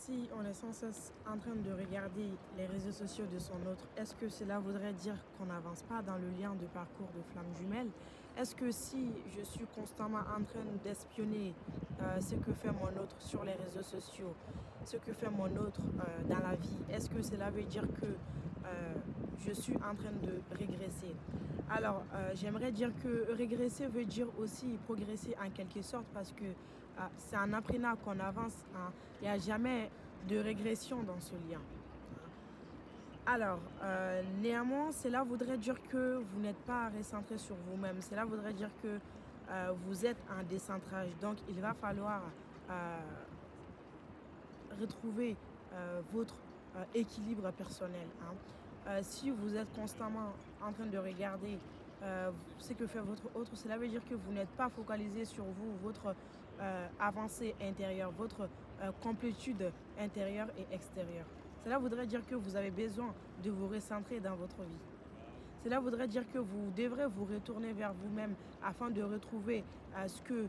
Si on est sans cesse en train de regarder les réseaux sociaux de son autre, est-ce que cela voudrait dire qu'on n'avance pas dans le lien de parcours de flamme jumelle? Est-ce que si je suis constamment en train d'espionner ce que fait mon autre sur les réseaux sociaux, ce que fait mon autre dans la vie, est-ce que cela veut dire que je suis en train de régresser? Alors, j'aimerais dire que régresser veut dire aussi progresser en quelque sorte parce que c'est en apprenant qu'on avance, hein. Il n'y a jamais de régression dans ce lien. Alors, néanmoins, cela voudrait dire que vous n'êtes pas recentré sur vous-même. Cela voudrait dire que vous êtes en décentrage. Donc, il va falloir euh, retrouver votre équilibre personnel, hein. Si vous êtes constamment en train de regarder ce que fait votre autre, cela veut dire que vous n'êtes pas focalisé sur vous, votre avancée intérieure, votre complétude intérieure et extérieure. Cela voudrait dire que vous avez besoin de vous recentrer dans votre vie. Cela voudrait dire que vous devrez vous retourner vers vous-même afin de retrouver ce que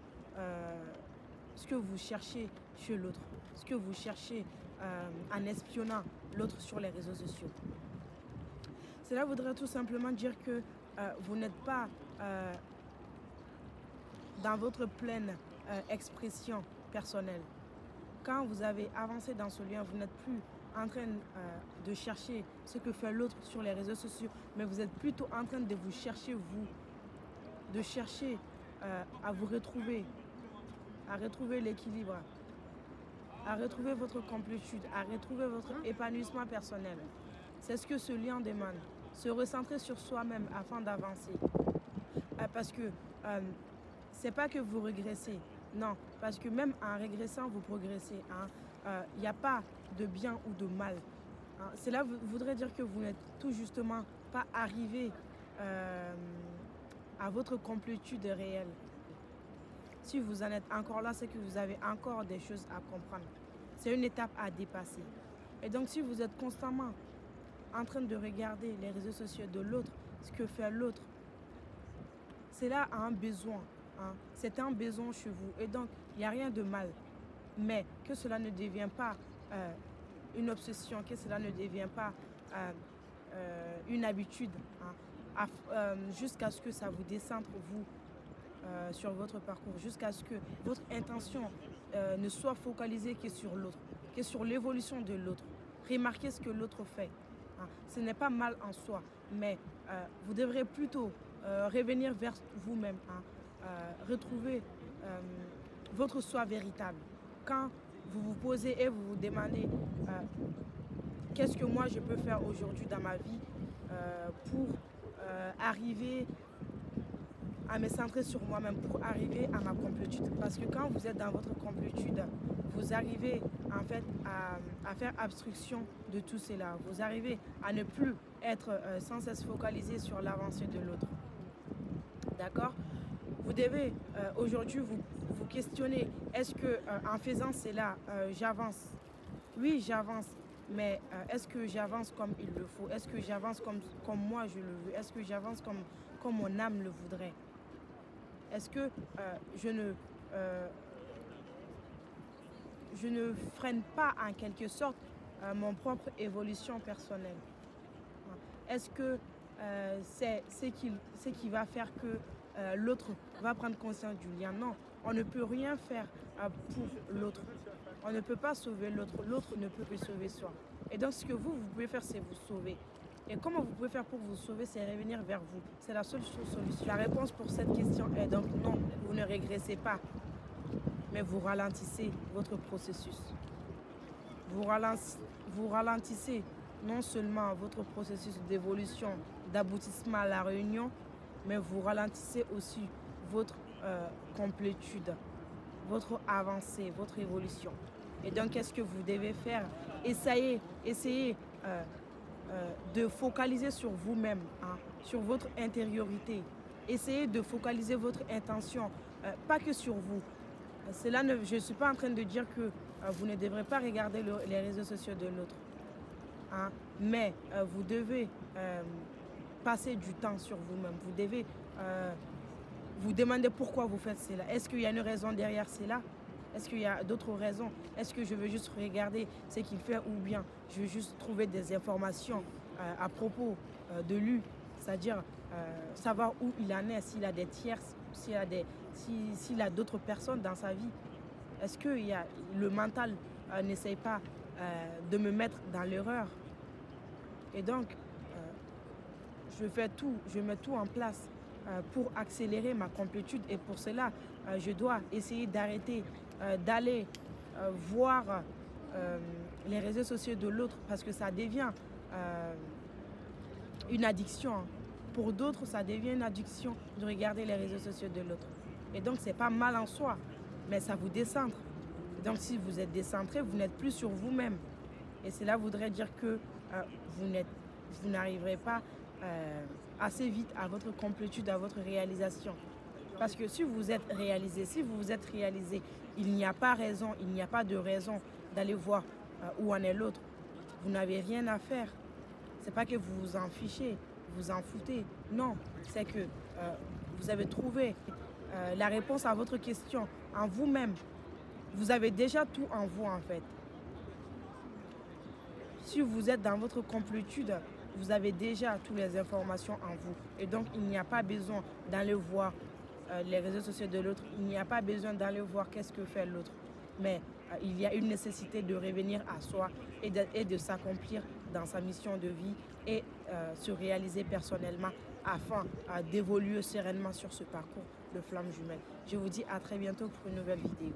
vous cherchez chez l'autre, ce que vous cherchez en espionnant l'autre sur les réseaux sociaux. Cela voudrait tout simplement dire que vous n'êtes pas dans votre pleine expression personnelle. Quand vous avez avancé dans ce lien, vous n'êtes plus en train de chercher ce que fait l'autre sur les réseaux sociaux, mais vous êtes plutôt en train de vous chercher vous, de chercher à vous retrouver, à retrouver l'équilibre, à retrouver votre complétude, à retrouver votre épanouissement personnel. C'est ce que ce lien demande. Se recentrer sur soi-même afin d'avancer. Parce que c'est pas que vous régressez. Non, parce que même en régressant, vous progressez, hein. Il n'y a pas de bien ou de mal, hein. Cela voudrait dire que vous n'êtes tout justement pas arrivé à votre complétude réelle. Si vous en êtes encore là, c'est que vous avez encore des choses à comprendre. C'est une étape à dépasser. Et donc, si vous êtes constamment en train de regarder les réseaux sociaux de l'autre, ce que fait l'autre, cela a un besoin, hein. C'est un besoin chez vous. Et donc, il n'y a rien de mal. Mais que cela ne devienne pas une obsession, que cela ne devienne pas une habitude, hein, jusqu'à ce que ça vous décentre, vous, sur votre parcours, jusqu'à ce que votre intention ne soit focalisée que sur l'autre, que sur l'évolution de l'autre. Remarquez ce que l'autre fait, hein. Ce n'est pas mal en soi, mais vous devrez plutôt revenir vers vous-même, hein, retrouver votre soi véritable. Quand vous vous posez et vous vous demandez qu'est-ce que moi je peux faire aujourd'hui dans ma vie pour arriver à me centrer sur moi-même, pour arriver à ma complétude. Parce que quand vous êtes dans votre complétude, vous arrivez en fait à faire abstraction de tout cela. Vous arrivez à ne plus être sans cesse focalisé sur l'avancée de l'autre. D'accord? Vous devez aujourd'hui vous questionner, est-ce que en faisant cela, j'avance? Oui, j'avance, mais est-ce que j'avance comme il le faut? Est-ce que j'avance comme moi je le veux? Est-ce que j'avance comme mon âme le voudrait? Est-ce que je ne freine pas en quelque sorte mon propre évolution personnelle? Est-ce que c'est ce qui va faire que l'autre va prendre conscience du lien? Non, on ne peut rien faire pour l'autre. On ne peut pas sauver l'autre. L'autre ne peut que sauver soi. Et donc, ce que vous pouvez faire, c'est vous sauver. Et comment vous pouvez faire pour vous sauver? C'est revenir vers vous. C'est la seule solution. La réponse pour cette question est donc non, vous ne régressez pas, mais vous ralentissez votre processus. Vous ralentissez non seulement votre processus d'évolution, d'aboutissement à la réunion, mais vous ralentissez aussi votre complétude, votre avancée, votre évolution. Et donc, qu'est-ce que vous devez faire? Essayez de focaliser sur vous-même, hein, sur votre intériorité. Essayez de focaliser votre intention, pas que sur vous. Je ne suis pas en train de dire que vous ne devrez pas regarder les réseaux sociaux de l'autre, hein, mais vous devez passer du temps sur vous-même. Vous devez vous demander pourquoi vous faites cela. Est-ce qu'il y a une raison derrière cela? Est-ce qu'il y a d'autres raisons? Est-ce que je veux juste regarder ce qu'il fait ou bien je veux juste trouver des informations à propos de lui, c'est-à-dire savoir où il en est, s'il a des tierces, s'il a d'autres personnes dans sa vie. Est-ce que le mental n'essaye pas de me mettre dans l'erreur? Et donc, je mets tout en place pour accélérer ma complétude. Et pour cela, je dois essayer d'arrêter d'aller voir les réseaux sociaux de l'autre parce que ça devient une addiction. Pour d'autres, ça devient une addiction de regarder les réseaux sociaux de l'autre. Et donc, c'est pas mal en soi, mais ça vous décentre. Donc, si vous êtes décentré, vous n'êtes plus sur vous-même. Et cela voudrait dire que vous n'arriverez pas assez vite à votre complétude, à votre réalisation. Parce que si vous êtes réalisé, il n'y a pas raison, il n'y a pas de raison d'aller voir où en est l'autre. Vous n'avez rien à faire. C'est pas que vous vous en fichez, vous en foutez. Non, c'est que vous avez trouvé la réponse à votre question en vous-même. Vous avez déjà tout en vous en fait. Si vous êtes dans votre complétude, vous avez déjà toutes les informations en vous. Et donc, il n'y a pas besoin d'aller voir les réseaux sociaux de l'autre. Il n'y a pas besoin d'aller voir qu'est-ce que fait l'autre. Mais il y a une nécessité de revenir à soi et de s'accomplir dans sa mission de vie et se réaliser personnellement afin d'évoluer sereinement sur ce parcours de flamme jumelle. Je vous dis à très bientôt pour une nouvelle vidéo.